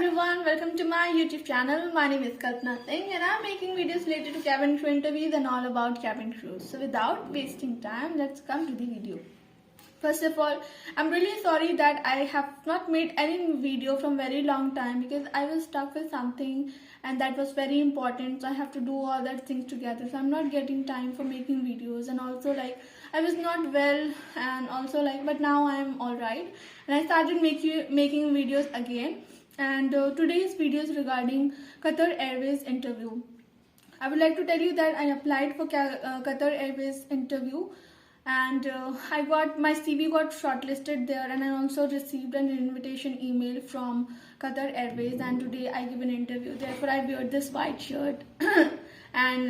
everyone, welcome to my YouTube channel. My name is Kalpana Singh and I'm making videos related to cabin crew interviews and all about cabin crews. So without wasting time, let's come to the video. First of all, I'm really sorry that I have not made any video from very long time because I was stuck with something and that was very important. So I have to do all that things together. So I'm not getting time for making videos, and also I was not well, and also but now I'm alright and I started making videos again. And today's video is regarding Qatar Airways interview. I would like to tell you that I applied for Qatar Airways interview, and I got my CV got shortlisted there, and I also received an invitation email from Qatar Airways, and today I give an interview. Therefore I wear this white shirt and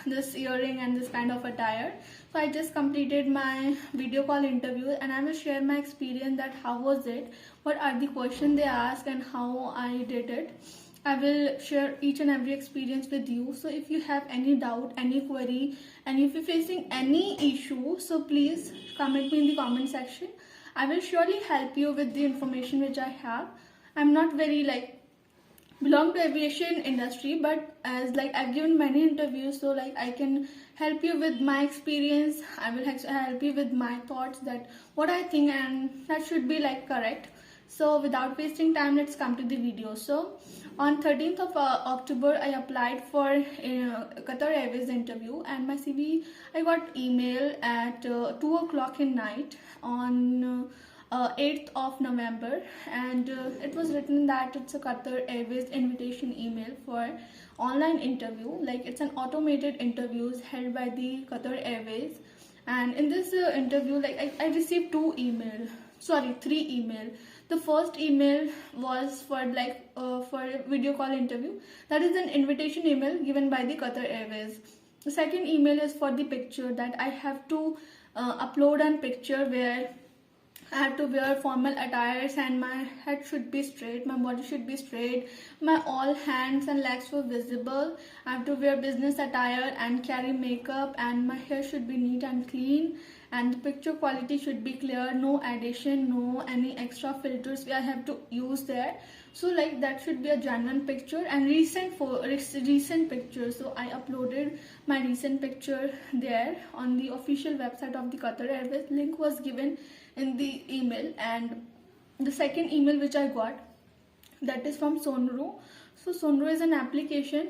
this earring and this kind of attire. So I just completed my video call interview and I will share my experience, that how was it, what are the questions they asked and how I did it. I will share each and every experience with you. So if you have any doubt, any query, and if you're facing any issue, so please comment me in the comment section. I will surely help you with the information which I have. I'm not very belong to aviation industry, but as I've given many interviews, so I can help you with my experience. I will help you with my thoughts, that what I think, and that should be correct. So without wasting time, let's come to the video. So on 13th of October, I applied for Qatar Airways interview, and my CV I got email at 2 o'clock in night on 8th of November, and it was written that it's a Qatar Airways invitation email for online interview. It's an automated interviews held by the Qatar Airways. And in this interview, I received three email. The first email was for video call interview. That is an invitation email given by the Qatar Airways. The second email is for the picture, that I have to upload a picture where I have to wear formal attires and my head should be straight, my body should be straight, my all hands and legs were visible. I have to wear business attire and carry makeup, and my hair should be neat and clean, and the picture quality should be clear, no addition, no any extra filters I have to use there. So that should be a genuine picture and recent picture. So I uploaded my recent picture there on the official website of the Qatar Airways. Link was given in the email. And the second email which I got, that is from Sonru. So Sonru is an application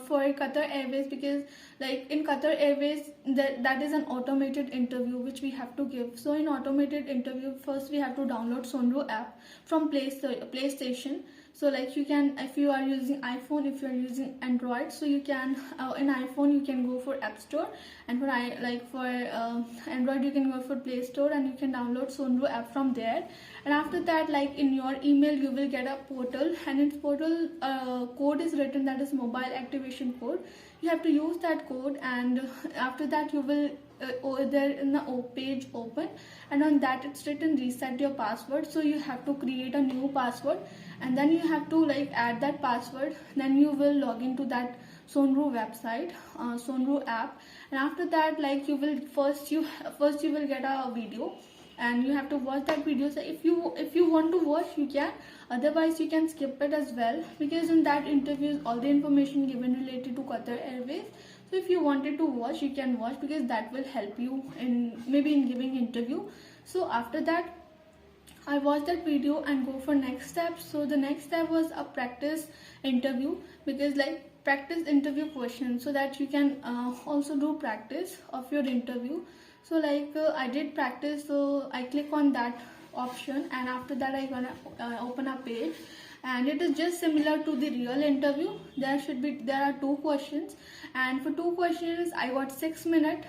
for Qatar Airways, because in Qatar Airways that is an automated interview which we have to give. So in automated interview, first we have to download Sonru app from PlayStation. So you can, if you are using iPhone, if you are using Android, so you can in iPhone you can go for App Store, and for Android you can go for Play Store, and you can download Sonru app from there. And after that, in your email you will get a portal, and in portal code is written, that is mobile activation code. You have to use that code, and after that you will there in the page open, and on that it's written reset your password. So you have to create a new password, and then you have to add that password. Then you will log into that Sonru website, Sonru app, and after that you will first you will get a video, and you have to watch that video. So if you want to watch, you can, otherwise you can skip it as well, because in that interview all the information given related to Qatar Airways. So if you wanted to watch, you can watch, because that will help you in giving interview. So after that I watched that video and go for next step. So the next step was a practice interview, because practice interview questions, so that you can also do practice of your interview. So I did practice, so I click on that option, and after that I gonna open a page, and it is just similar to the real interview. There are two questions, and for two questions I got 6 minutes,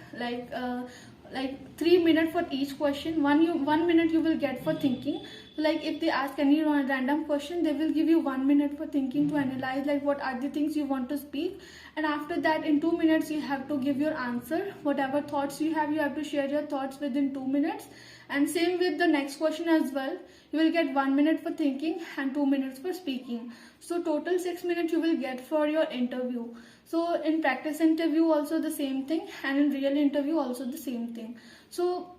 3 minutes for each question. 1 minute you will get for thinking. So if they ask any random question, they will give you 1 minute for thinking, to analyze what are the things you want to speak. And after that, in 2 minutes you have to give your answer. Whatever thoughts you have to share your thoughts within 2 minutes. And same with the next question as well. You will get 1 minute for thinking and 2 minutes for speaking. So total 6 minutes you will get for your interview. So in practice interview also the same thing, and in real interview also the same thing. So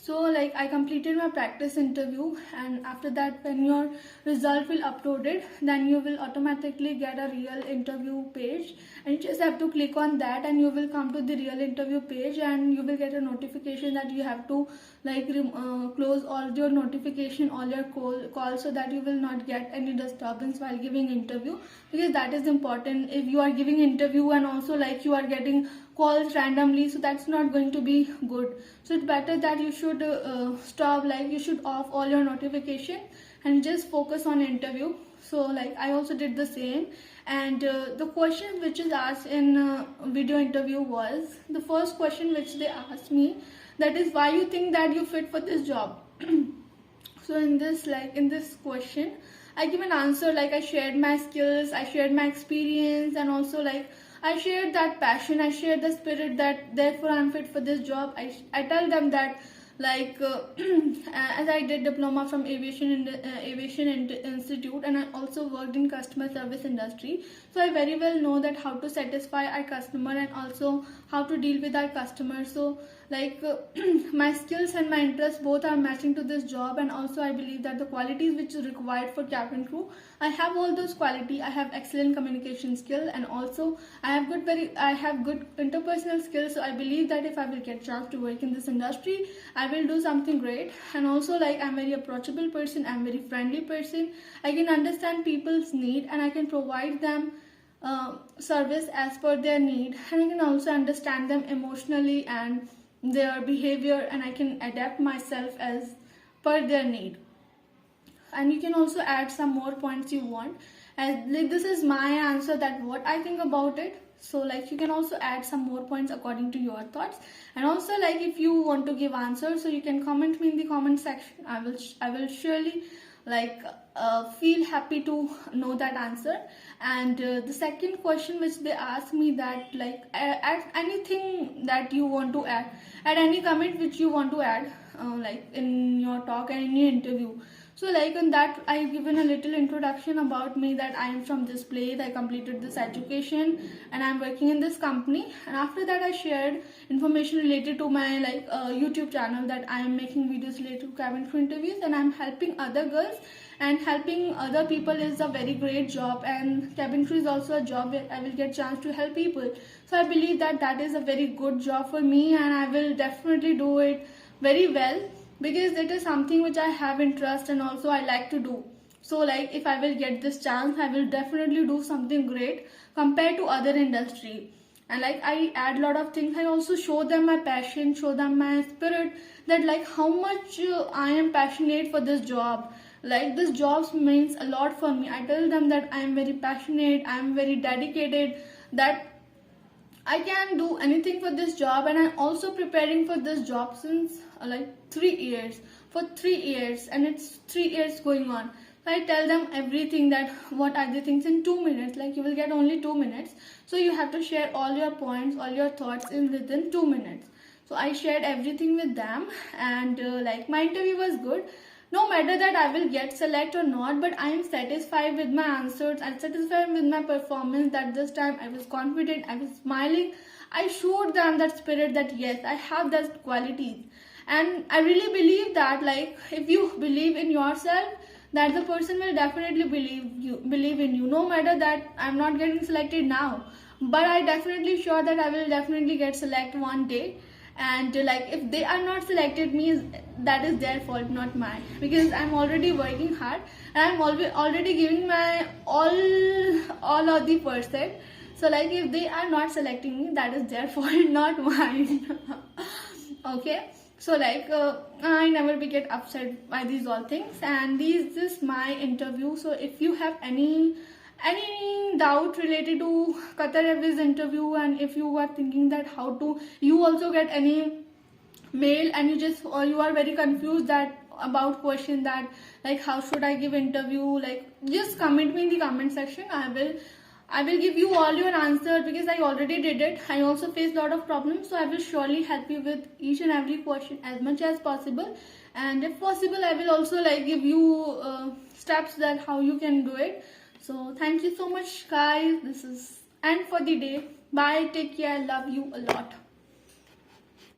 I completed my practice interview, and after that, when your result will uploaded, then you will automatically get a real interview page, and you just have to click on that and you will come to the real interview page, and you will get a notification that you have to close all your notification, all your calls, so that you will not get any disturbance while giving interview, because that is important. If you are giving interview and also you are getting calls randomly, so that's not going to be good. So it's better that you should stop, you should off all your notification and just focus on interview. So I also did the same, and the question which is asked in video interview was, the first question which they asked me, that is, why you think that you fit for this job. So in this question I give an answer, I shared my skills, I shared my experience, and also I shared that passion, I shared the spirit that therefore I'm fit for this job. I tell them that as I did diploma from aviation institute, and I also worked in customer service industry, so I very well know that how to satisfy our customer and also how to deal with our customers. So my skills and my interests both are matching to this job, and also I believe that the qualities which is required for cabin crew, I have all those qualities. I have excellent communication skill, and also I have good interpersonal skills. So I believe that if I will get chance to work in this industry, I will do something great. And also I'm very approachable person, I'm very friendly person, I can understand people's need and I can provide them service as per their need, and I can also understand them emotionally and their behavior, and I can adapt myself as per their need. And you can also add some more points you want, and this is my answer, that what I think about it. So you can also add some more points according to your thoughts, and also if you want to give answers, so you can comment me in the comment section. I will surely feel happy to know that answer. And the second question which they asked me, that add anything that you want to add any comment which you want to add in your talk and in your interview. So in that I given a little introduction about me, that I am from this place, I completed this education, and I'm working in this company. And after that I shared information related to my YouTube channel, that I am making videos related to cabin crew interviews, and I'm helping other girls, and helping other people is a very great job, and cabin crew is also a job where I will get chance to help people. So I believe that that is a very good job for me, and I will definitely do it very well, because it is something which I have interest and also I like to do. So if I will get this chance, I will definitely do something great compared to other industry. And I add a lot of things. I also show them my passion, show them my spirit, that how much I am passionate for this job. This job means a lot for me. I tell them that I am very passionate, I am very dedicated, that I can do anything for this job, and I'm also preparing for this job since 3 years. For 3 years, and it's 3 years going on. So I tell them everything, that what are the things in 2 minutes. You will get only 2 minutes, so you have to share all your points, all your thoughts in within 2 minutes. So I shared everything with them, and my interview was good. No matter that I will get select or not, but I am satisfied with my answers. I'm satisfied with my performance, that this time I was confident, I was smiling. I showed them that spirit, that yes, I have those qualities. And I really believe that if you believe in yourself, that the person will definitely believe in you. No matter that I'm not getting selected now, but I definitely sure that I will definitely get selected one day. And if they are not selected, means that is their fault, not mine, because I'm already working hard and I'm already giving my all of the percent. So if they are not selecting me, that is their fault, not mine. Okay, so I never be get upset by these all things, and this is my interview. So if you have any doubt related to Qatar Airways interview, and if you are thinking that how to you also get any mail, and you are very confused that about question, that how should I give interview, just comment me in the comment section. I will give you all your answer, because I already did it. I also faced a lot of problems, so I will surely help you with each and every question as much as possible. And if possible, I will also give you steps that how you can do it. So thank you so much guys. This is end for the day. Bye, take care, love you a lot.